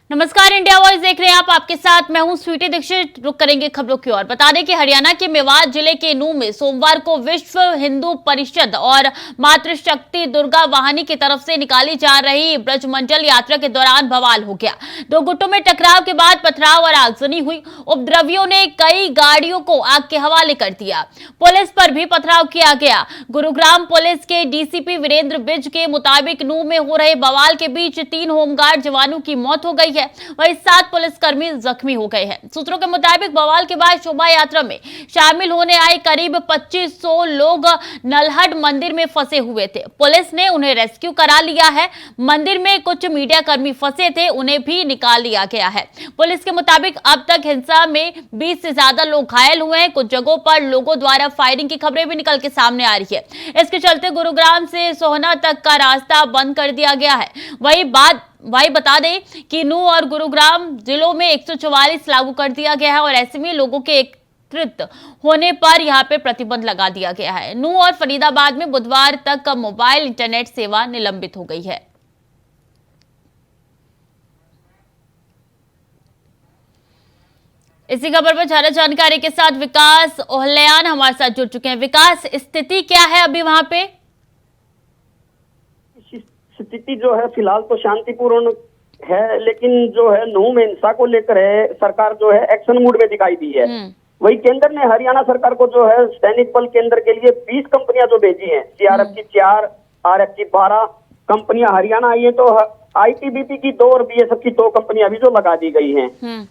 नमस्कार, India voice देख रहे हैं आप। आपके साथ मैं हूं स्वीटी दीक्षित। रुक करेंगे खबरों की ओर। बता दें कि हरियाणा के मेवात जिले के नूह में सोमवार को विश्व हिंदू परिषद और मातृशक्ति दुर्गा वाहिनी की तरफ से निकाली जा रही ब्रजमंडल यात्रा के दौरान बवाल हो गया। दो गुटों में टकराव के बाद पथराव और आगजनी हुई। उपद्रवियों ने कई गाड़ियों को आग के हवाले कर दिया। पुलिस पर भी पथराव किया गया। गुरुग्राम पुलिस के डीसीपी वीरेंद्र विज के मुताबिक नूह में हो रहे बवाल के बीच 3 होमगार्ड जवानों की मौत हो गई है, वहीं 7 पुलिसकर्मी जख्मी हो गए हैं। सूत्रों के मुताबिक बवाल के बाद शोभा यात्रा में शामिल होने आए करीब 2500 लोग नलहट मंदिर में फंसे हुए थे। पुलिस ने उन्हें रेस्क्यू करा लिया है। मंदिर में कुछ मीडिया कर्मी फंसे थे, उन्हें भी निकाल लिया गया है। पुलिस के मुताबिक अब तक हिंसा में 20 से ज्यादा लोग घायल हुए हैं। कुछ जगहों पर लोगों द्वारा फायरिंग की खबरें भी निकल के सामने आ रही है। इसके चलते गुरुग्राम से सोहना तक का रास्ता बंद कर दिया गया है। वही बता दें कि नूह और गुरुग्राम जिलों में 144 लागू कर दिया गया है और ऐसे में लोगों के एकत्रित होने पर यहां पे प्रतिबंध लगा दिया गया है। नूह और फरीदाबाद में बुधवार तक मोबाइल इंटरनेट सेवा निलंबित हो गई है। इसी खबर पर ज्यादा जानकारी के साथ विकास ओहल्यान हमारे साथ जुड़ चुके हैं। विकास, स्थिति क्या है अभी वहां पे? स्थिति जो है फिलहाल तो शांतिपूर्ण है, लेकिन जो है नूह में हिंसा को लेकर है सरकार जो है एक्शन मूड में दिखाई दी है। वही केंद्र ने हरियाणा सरकार को जो है सैनिक बल केंद्र के लिए 20 कंपनियां जो भेजी हैं, सीआरएफ की 4, आरएफ की 12 कंपनियां हरियाणा आई है, तो आईटीबीपी की 2 और बीएसएफ की 2 कंपनियां भी जो लगा दी गई हैं।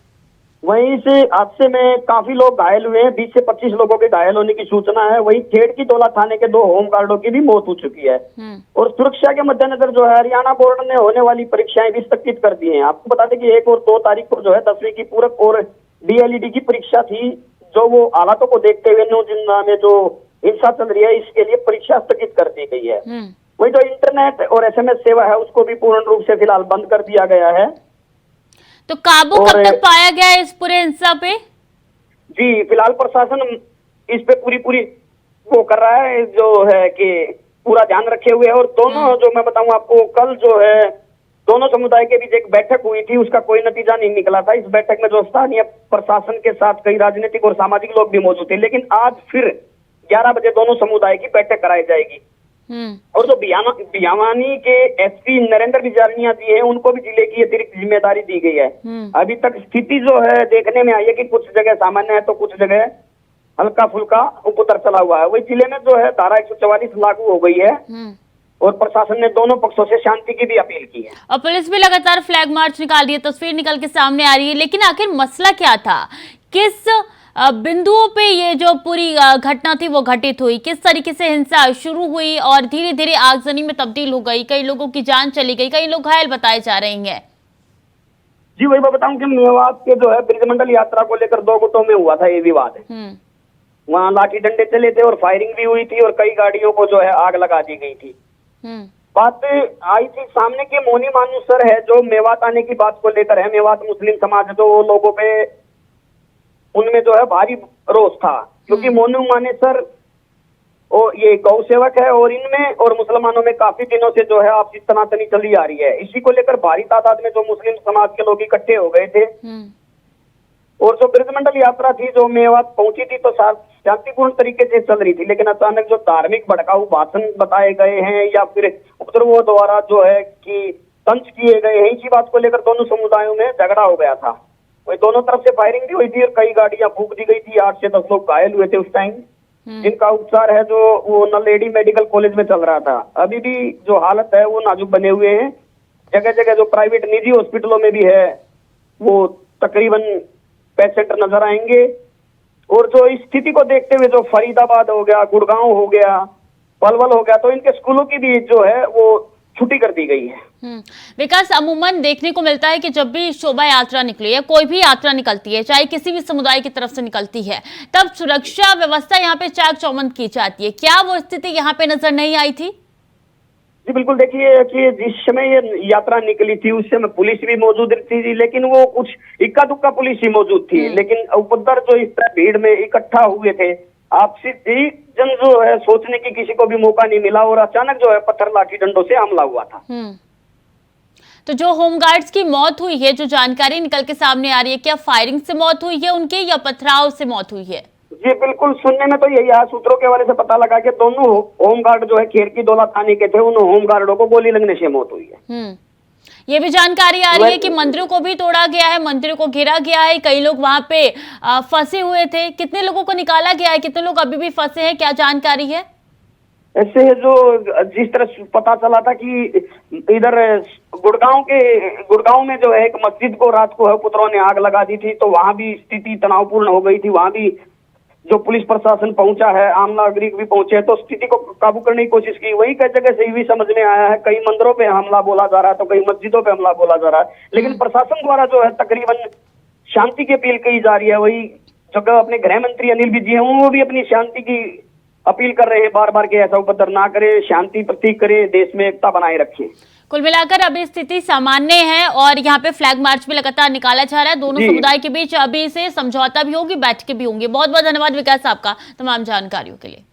वहीं से हादसे में काफी लोग घायल हुए हैं। 20 से 25 लोगों के घायल होने की सूचना है। वहीं खेड़ की टोला थाने के 2 होमगार्डों की भी मौत हो चुकी है। और सुरक्षा के मद्देनजर जो है हरियाणा बोर्ड ने होने वाली परीक्षाएं भी स्थगित कर दी हैं। आपको बता दें कि 1 और 2 तारीख को जो है 10वीं की पूरक और डीएलईडी की परीक्षा थी, जो वो हालातों को देखते हुए नूह जिला में जो हिंसा चल रही है इसके लिए परीक्षा स्थगित कर दी गई है। वही जो इंटरनेट और एसएमएस सेवा है उसको भी पूर्ण रूप से फिलहाल बंद कर दिया गया है। तो काबू कब तक पाया गया है इस पूरे हिंसा पे? जी, फिलहाल प्रशासन इस पे पूरी वो कर रहा है, जो है कि पूरा ध्यान रखे हुए है। और दोनों जो मैं बताऊं आपको, कल जो है दोनों समुदाय के बीच एक बैठक हुई थी, उसका कोई नतीजा नहीं निकला था। इस बैठक में जो स्थानीय प्रशासन के साथ कई राजनीतिक और सामाजिक लोग भी मौजूद थे, लेकिन आज फिर 11 बजे दोनों समुदाय की बैठक कराई जाएगी। और जो भिवानी के एसपी नरेंद्र बिजारनिया जी है, उनको भी जिले की अतिरिक्त जिम्मेदारी दी गई है। अभी तक स्थिति जो है देखने में आई है कि कुछ जगह सामान्य है तो कुछ जगह हल्का फुल्का उपद्रव चला हुआ है। वही जिले में जो है धारा 144 लागू हो गई है और प्रशासन ने दोनों पक्षों से शांति की भी अपील की है। और पुलिस भी लगातार फ्लैग मार्च निकाल रही है, तस्वीर निकल के सामने आ रही है। लेकिन आखिर मसला क्या था? किस बिंदुओं पे ये जो पूरी घटना थी वो घटित हुई? किस तरीके से हिंसा शुरू हुई और धीरे धीरे आगजनी में तब्दील हो गई? कई लोगों की जान चली गई, कई लोग घायल बताए जा रहे हैं। जी, वही मैं बताऊं कि मेवात के जो है ब्रजमंडल यात्रा को लेकर 2 गुटों में हुआ था ये विवाद। वहाँ लाठी डंडे चले थे और फायरिंग भी हुई थी और कई गाड़ियों को जो है आग लगा दी गई थी। बात आई थी सामने के मोनी मानुसर है जो मेवात आने की बात को लेकर है। मेवात मुस्लिम समाज जो वो लोगों पे उनमें जो है भारी रोष था, क्योंकि मोनू मानेसर और ये गौ सेवक है और इनमें और मुसलमानों में काफी दिनों से जो है आपसी तनातनी चली आ रही है। इसी को लेकर भारी तादाद में जो मुस्लिम समाज के लोग इकट्ठे हो गए थे। और जो ब्रजमंडल यात्रा थी जो मेवात पहुंची थी तो शांतिपूर्ण तरीके से चल रही थी, लेकिन अचानक जो धार्मिक भड़काऊ भाषण बताए गए हैं या फिर उपद्रवों द्वारा जो है कि तंज किए गए हैं, इसी बात को लेकर दोनों समुदायों में झगड़ा हो गया था। वही दोनों तरफ से फायरिंग भी हुई थी और कई गाड़ियां फूंक दी गई थी। 8 से 10 लोग घायल हुए थे उस टाइम, जिनका उपचार है जो वो नलेडी मेडिकल कॉलेज में चल रहा था। अभी भी जो हालत है वो नाजुक बने हुए हैं। जगह जगह जो प्राइवेट निजी हॉस्पिटलों में भी है वो तकरीबन पेशेंट नजर आएंगे। और जो इस स्थिति को देखते हुए जो फरीदाबाद हो गया, गुड़गांव हो गया, पलवल हो गया, तो इनके स्कूलों की भी जो है वो छुट्टी कर दी गई है। विकास, अमूमन देखने को मिलता है कि जब भी शोभा यात्रा निकली है, कोई भी यात्रा निकलती है, चाहे किसी भी समुदाय की तरफ से निकलती है, तब सुरक्षा व्यवस्था यहाँ पे चाक चौबंद की जाती है। क्या वो स्थिति यहाँ पे नजर नहीं आई थी? जी बिल्कुल, देखिए कि जिस समय ये यात्रा निकली थी उस समय पुलिस भी मौजूद थी, लेकिन वो कुछ इक्का दुक्का पुलिस ही मौजूद थी। लेकिन उपद्रव जो इस तरह भीड़ में इकट्ठा हुए थे, आपसी जन जो है सोचने की किसी को भी मौका नहीं मिला और अचानक जो है पत्थर लाठी डंडों से हमला हुआ था। तो जो होमगार्ड्स की मौत हुई है, जो जानकारी निकल के सामने आ रही है, क्या फायरिंग से मौत हुई है उनकी या पथराव से मौत हुई है? जी बिल्कुल, सुनने में तो यही है, सूत्रों के हवाले से पता लगा कि दोनों होमगार्ड जो है खेरकी दौला थाने के थे, उन होमगार्डों को गोली लगने से मौत हुई है। ये भी जानकारी आ रही है कि मंदिरों को भी तोड़ा गया है, मंदिरों को घेरा गया है, कई लोग वहां पे फंसे हुए थे। कितने लोगों को निकाला गया है, कितने लोग अभी भी फंसे हैं, क्या जानकारी है? ऐसे जो जिस तरह पता चला था कि इधर गुड़गांव में जो है एक मस्जिद को रात को है पुत्रों ने आग लगा दी थी, तो वहां भी स्थिति तनावपूर्ण हो गई थी। वहां भी जो पुलिस प्रशासन पहुंचा है, आम नागरिक भी पहुंचे हैं, तो स्थिति को काबू करने की कोशिश की। वही कई जगह से भी समझ में आया है, कई मंदिरों पे हमला बोला जा रहा है, तो कई मस्जिदों पे हमला बोला जा रहा है, लेकिन प्रशासन द्वारा जो है तकरीबन शांति की अपील की जा रही है। वही जगह अपने गृह मंत्री अनिल विज हैं, वो भी अपनी शांति की अपील कर रहे हैं बार बार कि ऐसा उपद्रव ना करे, शांति प्रतीक करे, देश में एकता बनाए रखे। कुल मिलाकर अभी स्थिति सामान्य है और यहाँ पे फ्लैग मार्च भी लगातार निकाला जा रहा है। दोनों समुदाय के बीच अभी से समझौता भी होगी, बैठकें भी होंगी। बहुत बहुत धन्यवाद विकास आपका तमाम जानकारियों के लिए।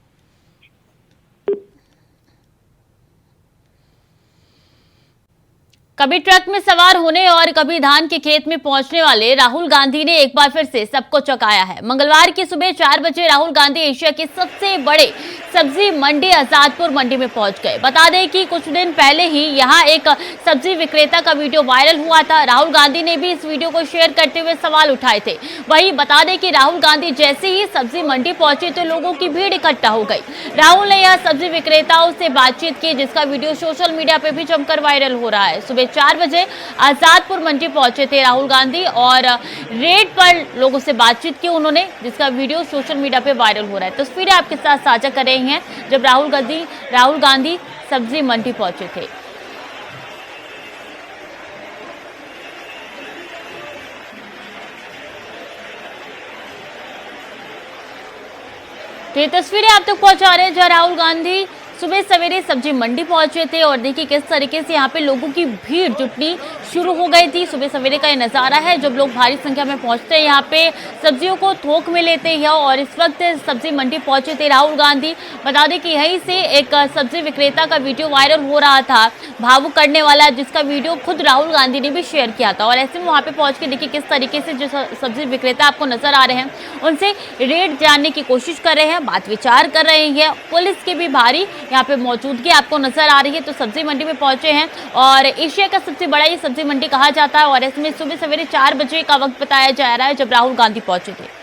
कभी ट्रक में सवार होने और कभी धान के खेत में पहुंचने वाले राहुल गांधी ने एक बार फिर से सबको चौंकाया है। मंगलवार की सुबह 4 बजे राहुल गांधी एशिया के सबसे बड़े सब्जी मंडी आजादपुर मंडी में पहुंच गए। बता दें कि कुछ दिन पहले ही यहां एक सब्जी विक्रेता का वीडियो वायरल हुआ था। राहुल गांधी ने भी इस वीडियो को शेयर करते हुए सवाल उठाए थे। वहीं बता दें कि राहुल गांधी जैसे ही सब्जी मंडी पहुंचे तो लोगों की भीड़ इकट्ठा हो गई। राहुल ने यह सब्जी विक्रेताओं से बातचीत की, जिसका वीडियो सोशल मीडिया पे भी जमकर वायरल हो रहा है। सुबह 4 बजे आजादपुर मंडी पहुंचे थे राहुल गांधी और रेड पर लोगों से बातचीत की उन्होंने, जिसका वीडियो सोशल मीडिया पे वायरल हो रहा है। तस्वीरें आपके साथ साझा कर रहे हैं जब राहुल गांधी सब्जी मंडी पहुंचे थे। तो ये तस्वीरें आप तक पहुंचा रहे हैं जहां राहुल गांधी सुबह सवेरे सब्जी मंडी पहुंचे थे और देखिए किस तरीके से यहाँ पे लोगों की भीड़ जुटनी शुरू हो गई थी। सुबह सवेरे का ये नज़ारा है जब लोग भारी संख्या में पहुंचते हैं, यहाँ पे सब्जियों को थोक में लेते हैं। और इस वक्त सब्जी मंडी पहुंचे थे राहुल गांधी। बता दें कि यहीं से एक सब्जी विक्रेता का वीडियो वायरल हो रहा था, भावुक करने वाला, जिसका वीडियो खुद राहुल गांधी ने भी शेयर किया था। और ऐसे में वहाँ पे पहुंच के देखिए किस तरीके से जो सब्जी विक्रेता आपको नजर आ रहे हैं उनसे रेट जानने की कोशिश कर रहे हैं, बात विचार कर रहे हैं। पुलिस की भी भारी यहाँ पे मौजूदगी आपको नजर आ रही है। तो सब्जी मंडी में पहुंचे हैं और एशिया का सबसे बड़ा ये सब्जी मंडी कहा जाता है। और इसमें सुबह सवेरे 4 बजे का वक्त बताया जा रहा है जब राहुल गांधी पहुंचे थे।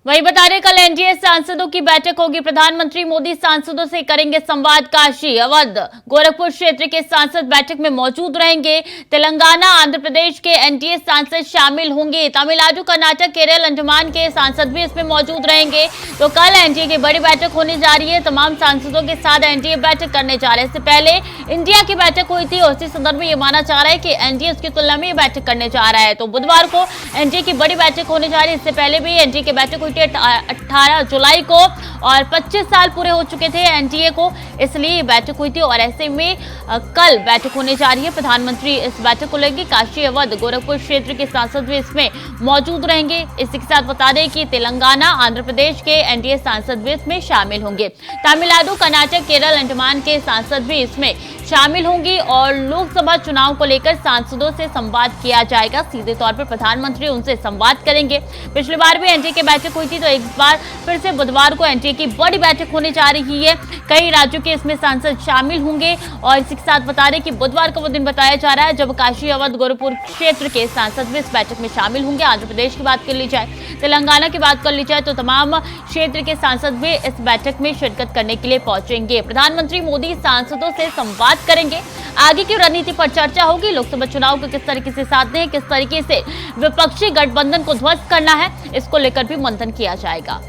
वही बता रहे कल एनडीए सांसदों की बैठक होगी। प्रधानमंत्री मोदी सांसदों से करेंगे संवाद। काशी, अवध, गोरखपुर क्षेत्र के सांसद बैठक में मौजूद रहेंगे। तेलंगाना, आंध्र प्रदेश के एनडीए सांसद शामिल होंगे। तमिलनाडु, कर्नाटक, केरल, अंडमान के सांसद भी इसमें मौजूद रहेंगे। तो कल एनडीए की बड़ी बैठक होने जा रही है। तमाम सांसदों के साथ एनडीए बैठक करने जा रहे हैं। इससे पहले इंडिया की बैठक हुई थी और इसी संदर्भ में ये माना जा रहा है कि एनडीए उसकी तुलना में बैठक करने जा रहा है। तो बुधवार को एनडीए की बड़ी बैठक होने जा रही है। इससे पहले भी एनडीए की बैठक हुई 18 जुलाई को और 25 साल पूरे हो चुके थे एनडीए को, इसलिए बैठक हुई थी। और ऐसे में कल बैठक होने जा रही है। प्रधानमंत्री इस बैठक को लेंगे। काशी, अवध, गोरखपुर क्षेत्र के सांसद भी इसमें मौजूद रहेंगे। इसी के साथ बता दें कि तेलंगाना, आंध्र प्रदेश के एनडीए सांसद भी इसमें शामिल होंगे। तमिलनाडु, कर्नाटक, केरल, अंडमान के सांसद भी इसमें शामिल होंगी और लोकसभा चुनाव को लेकर सांसदों से संवाद किया जाएगा। सीधे तौर पर प्रधानमंत्री उनसे संवाद करेंगे। पिछली बार भी एनडीए की बैठक हुई थी, तो एक बार फिर से बुधवार को एनडीए की बड़ी बैठक होने जा रही है। कई राज्यों के इसमें सांसद शामिल होंगे और इसी के साथ बता दें कि बुधवार को वो दिन बताया जा रहा है जब काशी, अवध, गोरखपुर क्षेत्र के सांसद भी इस बैठक में शामिल होंगे। आंध्र प्रदेश की बात कर ली जाए, तेलंगाना की बात कर ली जाए तो तमाम क्षेत्र के सांसद भी इस बैठक में शिरकत करने के लिए पहुंचेंगे। प्रधानमंत्री मोदी सांसदों से संवाद करेंगे। आगे की रणनीति पर चर्चा होगी। लोकसभा चुनाव को किस तरीके से साधने हैं, किस तरीके से विपक्षी गठबंधन को ध्वस्त करना है, इसको लेकर भी मंथन किया जाएगा।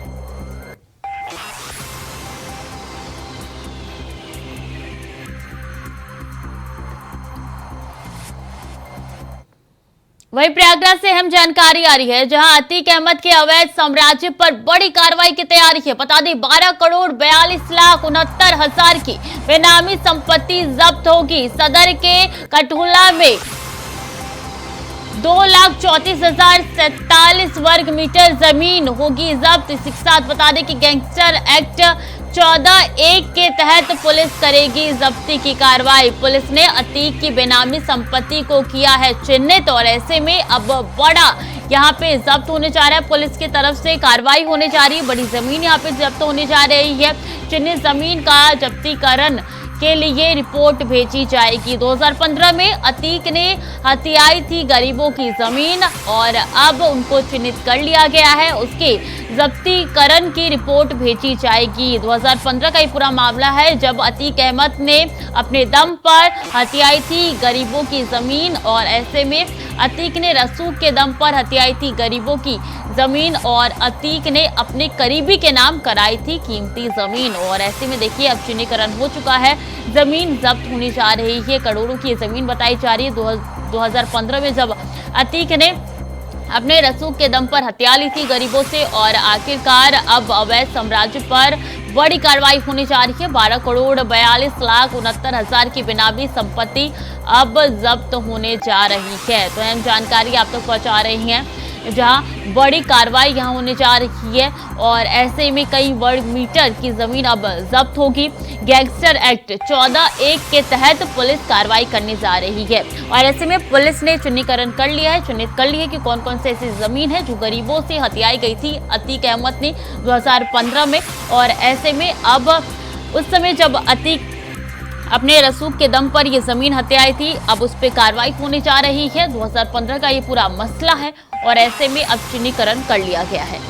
वहीं प्रयागराज से अहम जानकारी आ रही है जहां अतीक अहमद के अवैध साम्राज्य पर बड़ी कार्रवाई की तैयारी है। बता दें 12 करोड़ 42 लाख 69 हजार की बेनामी संपत्ति जब्त होगी। सदर के कटहुला में 2,34,047 वर्ग मीटर जमीन होगी जब्त। इसी के साथ बता दें कि गैंगस्टर एक्ट 14(1) के तहत पुलिस करेगी जब्ती की कार्रवाई। पुलिस ने अतीक की बेनामी संपत्ति को किया है चिन्हित और ऐसे में अब बड़ा यहाँ पे जब्त होने जा रहा है। पुलिस की तरफ से कार्रवाई होने जा रही है, बड़ी जमीन यहाँ पे जब्त होने जा रही है। चिन्हित जमीन का जब्तीकरण के लिए रिपोर्ट भेजी जाएगी। 2015 में अतीक ने हथियाई थी गरीबों की जमीन और अब उनको चिन्हित कर लिया गया है, उसके जब्तीकरण की रिपोर्ट भेजी जाएगी। 2015 का ये पूरा मामला है जब अतीक अहमद ने अपने दम पर हथियाई थी गरीबों की जमीन और ऐसे में अतीक ने रसूख के दम पर हथियाई थी गरीबों की जमीन और अतीक ने अपने करीबी के नाम कराई थी कीमती जमीन और ऐसे में देखिए अब चिन्हीकरण हो चुका है, जमीन जब्त होने जा रही है। करोड़ों की जमीन बताई जा रही है। 2015 में जब अतीक ने अपने रसूख के दम पर हत्या ली थी गरीबों से और आखिरकार अब अवैध साम्राज्य पर बड़ी कार्रवाई होने जा रही है। 12,42,69,000 की बेनामी संपत्ति अब जब्त होने जा रही है। तो अहम जानकारी आप तक पहुंचा रही हैं जहां बड़ी कार्रवाई यहां होने जा रही है और ऐसे में कई वर्ग मीटर की जमीन अब जब्त होगी। गैंगस्टर एक्ट 14(1) के तहत पुलिस कार्रवाई करने जा रही है और ऐसे में पुलिस ने चिन्हीकरण कर लिया है, चिन्हित कर लिया है कि कौन कौन से ऐसी जमीन है जो गरीबों से हथियाई गई थी अतीक अहमद ने 2015 में और ऐसे में अब उस समय जब अतीक अपने रसूख के दम पर ये जमीन हत्याई थी अब उस पर कार्रवाई होने जा रही है। 2015 का ये पूरा मसला है और ऐसे में अब चिन्हीकरण कर लिया गया है।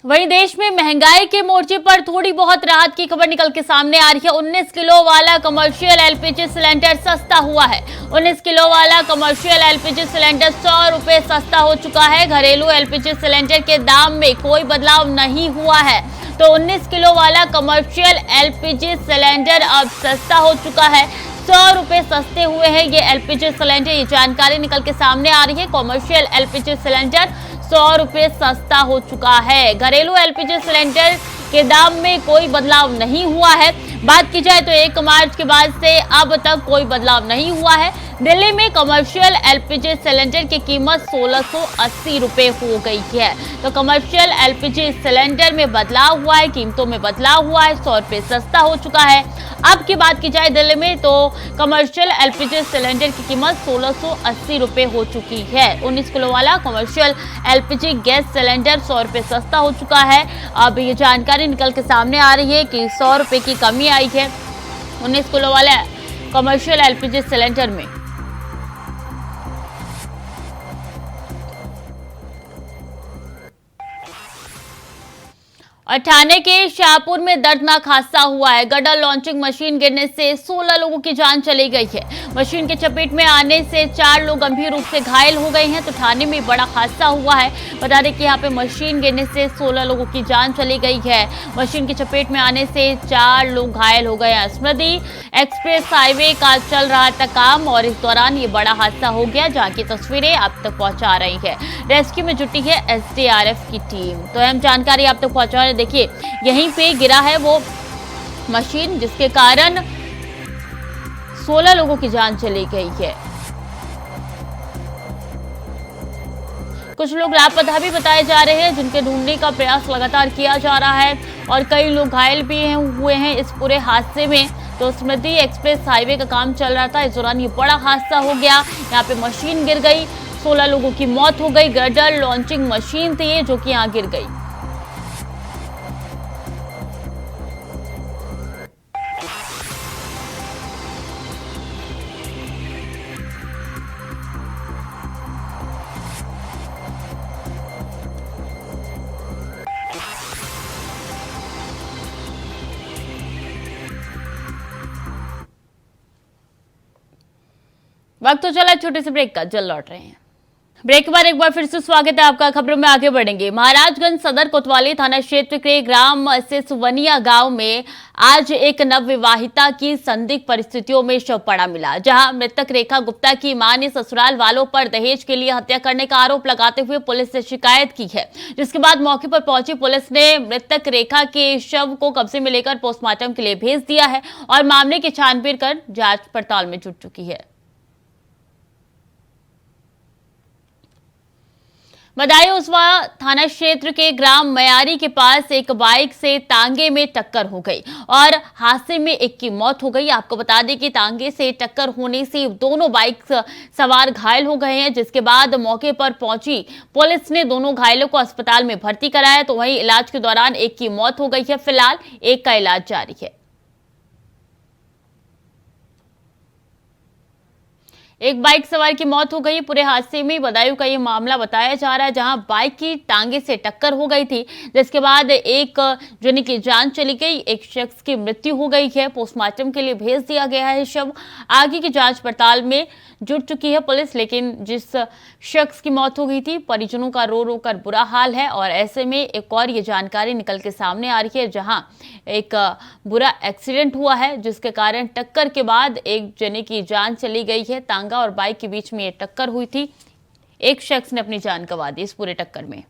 वहीं देश में महंगाई के मोर्चे पर थोड़ी बहुत राहत की खबर निकल के सामने आ रही है। 19 किलो वाला कमर्शियल एलपीजी सिलेंडर सस्ता हुआ है। 19 किलो वाला कमर्शियल एलपीजी सिलेंडर 100 रुपए सस्ता हो चुका है। घरेलू एलपीजी सिलेंडर के दाम में कोई बदलाव नहीं हुआ है तो 19 किलो वाला कमर्शियल एलपीजी सिलेंडर अब सस्ता हो चुका है। 100 रुपए सस्ते हुए हैं ये एलपीजी सिलेंडर, ये जानकारी निकल के सामने आ रही है। कमर्शियल एलपीजी सिलेंडर 100 रुपए सस्ता हो चुका है। घरेलू एलपीजी सिलेंडर के दाम में कोई बदलाव नहीं हुआ है। बात की जाए तो 1 मार्च के बाद से अब तक कोई बदलाव नहीं हुआ है। दिल्ली में कमर्शियल एलपीजी सिलेंडर की कीमत 1680 रुपए हो गई है। तो कमर्शियल एलपीजी सिलेंडर में बदलाव हुआ है, कीमतों में बदलाव हुआ है, 100 रुपए सस्ता हो चुका है। अब की बात की जाए दिल्ली में तो कमर्शियल एलपीजी सिलेंडर की कीमत 1680 रुपए हो चुकी है। 19 किलो वाला कमर्शियल एलपीजी गैस सिलेंडर 100 रुपए सस्ता हो चुका है। अब ये जानकारी निकल के सामने आ रही है कि 100 रुपए की कमी आई है 19 किलो वाले कमर्शियल एलपीजी सिलेंडर में। और ठाणे के शाहपुर में दर्दनाक हादसा हुआ है। गड्ढा लॉन्चिंग मशीन गिरने से 16 लोगों की जान चली गई है। मशीन के चपेट में आने से 4 लोग गंभीर रूप से घायल हो गए हैं। तो ठाणे में बड़ा हादसा हुआ है। बता दें कि यहाँ पे मशीन गिरने से 16 लोगों की जान चली गई है। मशीन की चपेट में आने से 4 लोग घायल हो गए हैं। स्मृति एक्सप्रेस हाईवे का चल रहा था काम और इस दौरान ये बड़ा हादसा हो गया, जहाँ की तस्वीरें आप तक पहुंचा रही है। रेस्क्यू में जुटी है SDRF की टीम। तो अहम जानकारी आप तक पहुंचा रहे। देखिए यहीं पे गिरा है वो मशीन जिसके कारण 16 लोगों की जान चली गई है। कुछ लोग लापता भी बताए जा रहे हैं जिनके ढूंढने का प्रयास लगातार किया जा रहा है और कई लोग घायल भी हुए हैं इस पूरे हादसे में। तो स्मृति एक्सप्रेस हाईवे का काम चल रहा था, इस दौरान ये बड़ा हादसा हो गया। यहाँ पे मशीन गिर गई, 16 लोगों की मौत हो गई। गड्ढा लॉन्चिंग मशीन थी जो कि यहाँ गिर गई। वक्त तो चला छोटे से ब्रेक का, जल्द लौट रहे हैं। ब्रेक के बाद एक बार फिर से स्वागत है आपका। खबरों में आगे बढ़ेंगे। महाराजगंज सदर कोतवाली थाना क्षेत्र के ग्राम सिसवनिया गांव में आज एक नवविवाहिता की संदिग्ध परिस्थितियों में शव पड़ा मिला, जहां मृतक रेखा गुप्ता की मां ने ससुराल वालों पर दहेज के लिए हत्या करने का आरोप लगाते हुए पुलिस से शिकायत की है, जिसके बाद मौके पर पहुंची पुलिस ने मृतक रेखा के शव को कब्जे में लेकर पोस्टमार्टम के लिए भेज दिया है और मामले की छानबीन कर जांच पड़ताल में जुट चुकी है। बदायूं थाना क्षेत्र के ग्राम मयारी के पास एक बाइक से तांगे में टक्कर हो गई और हादसे में एक की मौत हो गई। आपको बता दें कि तांगे से टक्कर होने से दोनों बाइक सवार घायल हो गए हैं, जिसके बाद मौके पर पहुंची पुलिस ने दोनों घायलों को अस्पताल में भर्ती कराया, तो वहीं इलाज के दौरान एक की मौत हो गई है। फिलहाल एक का इलाज जारी है। एक बाइक सवार की मौत हो गई। पूरे हादसे में बदायूं का ये मामला बताया जा रहा है, जहां बाइक की टांगे से टक्कर हो गई थी, जिसके बाद एक जने की जान चली गई, एक शख्स की मृत्यु हो गई है। पोस्टमार्टम के लिए भेज दिया गया है शव। आगे की जांच पड़ताल में जुट चुकी है पुलिस, लेकिन जिस शख्स की मौत हो गई थी, परिजनों का रो रो कर बुरा हाल है। और ऐसे में एक और ये जानकारी निकल के सामने आ रही है, जहां एक बुरा एक्सीडेंट हुआ है, जिसके कारण टक्कर के बाद एक जने की जान चली गई है। तांगा और बाइक के बीच में ये टक्कर हुई थी। एक शख्स ने अपनी जान गंवा दी इस पूरे टक्कर में।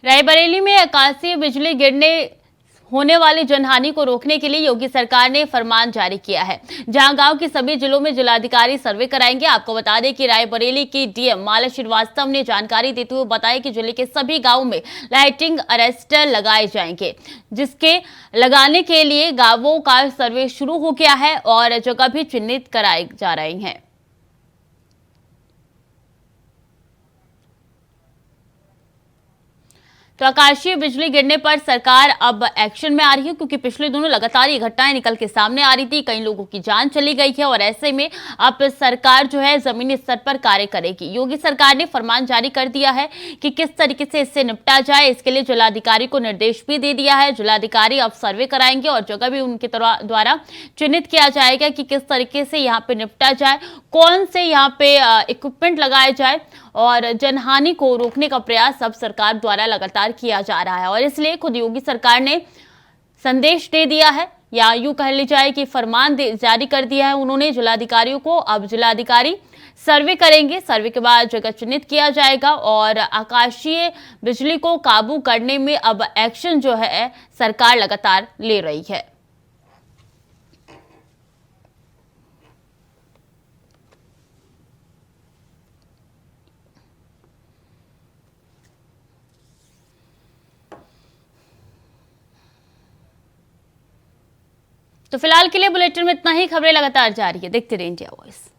रायबरेली में आकाशीय बिजली गिरने होने वाली जनहानि को रोकने के लिए योगी सरकार ने फरमान जारी किया है, जहां गांव के सभी जिलों में जिलाधिकारी सर्वे कराएंगे। आपको बता दें कि रायबरेली की डीएम माला श्रीवास्तव ने जानकारी देते हुए बताया कि जिले के सभी गांवों में लाइटिंग अरेस्टर लगाए जाएंगे, जिसके लगाने के लिए गांवों का सर्वे शुरू हो गया है और जगह भी चिन्हित कराई जा रही है। तो आकाशीय बिजली गिरने पर सरकार अब एक्शन में आ रही है, क्योंकि पिछले दिनों लगातार ये घटनाएं निकल के सामने आ रही थी। कई लोगों की जान चली गई है और ऐसे में अब सरकार जो है जमीनी स्तर पर कार्य करेगी। योगी सरकार ने फरमान जारी कर दिया है कि किस तरीके से इससे निपटा जाए। इसके लिए जिलाधिकारी को निर्देश भी दे दिया है। जिलाधिकारी अब सर्वे कराएंगे और जगह भी उनके द्वारा चिन्हित किया जाएगा कि किस तरीके से यहाँ पे निपटा जाए, कौन से यहाँ पे इक्विपमेंट लगाए जाए और जनहानि को रोकने का प्रयास अब सरकार द्वारा लगातार किया जा रहा है। और इसलिए खुद योगी सरकार ने संदेश दे दिया है, या यूं कह ली जाए कि फरमान जारी कर दिया है उन्होंने जिलाधिकारियों को। अब जिलाधिकारी सर्वे करेंगे, सर्वे के बाद जगह चिन्हित किया जाएगा और आकाशीय बिजली को काबू करने में अब एक्शन जो है सरकार लगातार ले रही है। तो फिलहाल के लिए बुलेटिन में इतना ही। खबरें लगातार जारी है, देखते रहिए इंडिया वॉइस।